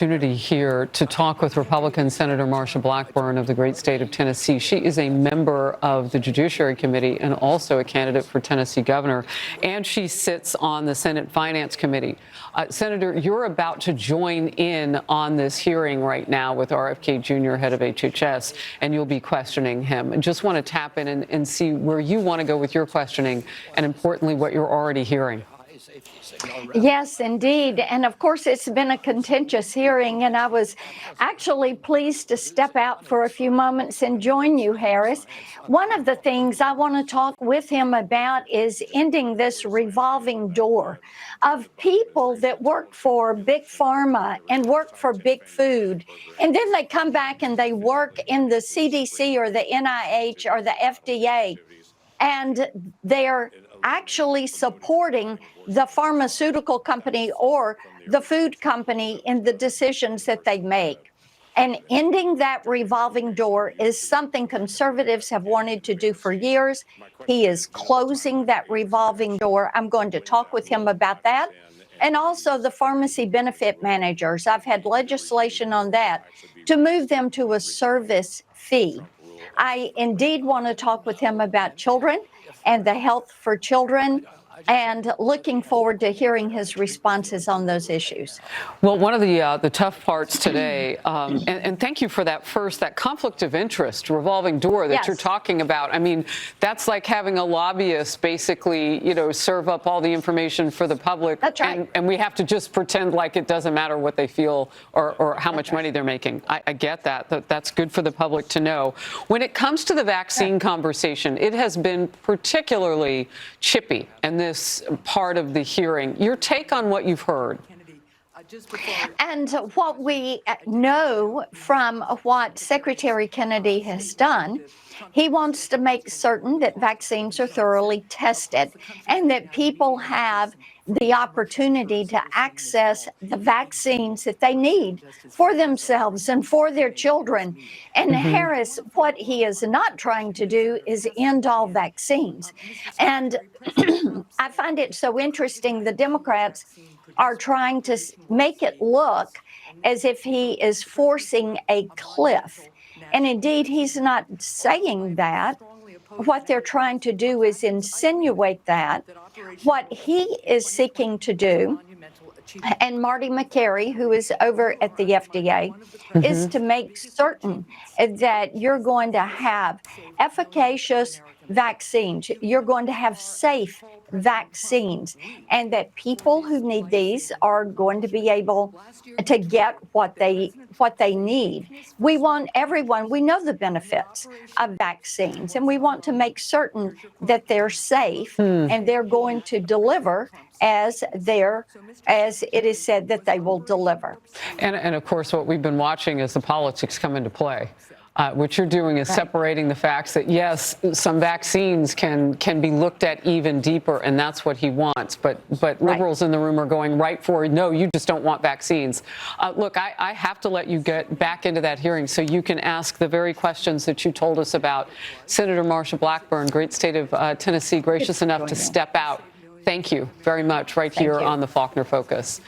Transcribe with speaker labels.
Speaker 1: Opportunity here to talk with Republican Senator Marsha Blackburn of the great state of Tennessee. She is a member of the Judiciary Committee and also a candidate for Tennessee governor, and she sits on the Senate Finance Committee. Senator, you're about to join in on this hearing right now with RFK Jr., head of HHS, and you'll be questioning him. And just want to tap in and see where you want to go with your questioning, and importantly, what you're already hearing.
Speaker 2: Yes, indeed. And of course, it's been a contentious hearing, and I was actually pleased to step out for a few moments and join you, Harris. One of the things I want to talk with him about is ending this revolving door of people that work for big pharma and work for big food. And then they come back and they work in the CDC or the NIH or the FDA. And they're actually supporting the pharmaceutical company or the food company in the decisions that they make. And ending that revolving door is something conservatives have wanted to do for years. He is closing that revolving door. I'm going to talk with him about that. And also the pharmacy benefit managers. I've had legislation on that to move them to a service fee. I indeed want to talk with him about children and the health for children, and looking forward to hearing his responses on those issues.
Speaker 1: Well, one of the tough parts today, and thank you for that conflict of interest revolving door that you're talking about. I mean, that's like having a lobbyist basically, serve up all the information for the public.
Speaker 2: That's right.
Speaker 1: And we have to just pretend like it doesn't matter what they feel or how much money they're making. I get that. That's good for the public to know. When it comes to the vaccine conversation, it has been particularly chippy, and this part of the hearing. Your take on what you've heard?
Speaker 2: And what we know from what Secretary Kennedy has done, he wants to make certain that vaccines are thoroughly tested and that people have the opportunity to access the vaccines that they need for themselves and for their children. And Harris, what he is not trying to do is end all vaccines. And I find it so interesting, the Democrats are trying to make it look as if he is forcing a cliff. And indeed, he's not saying that. What they're trying to do is insinuate that. What he is seeking to do, and Marty McCary, who is over at the FDA, is to make certain that you're going to have efficacious vaccines, you're going to have safe vaccines, and that people who need these are going to be able to get what they need. We want everyone, we know the benefits of vaccines, and we want to make certain that they're safe and they're going to deliver as it is said that they will deliver.
Speaker 1: And of course, what we've been watching is the politics come into play. What you're doing is separating the facts that, yes, some vaccines can be looked at even deeper, and that's what he wants. But liberals in the room are going right for, no, you just don't want vaccines. Look, I have to let you get back into that hearing so you can ask the very questions that you told us about. Senator Marsha Blackburn, great state of Tennessee, gracious enough to step out. Thank you very much right here on the Faulkner Focus.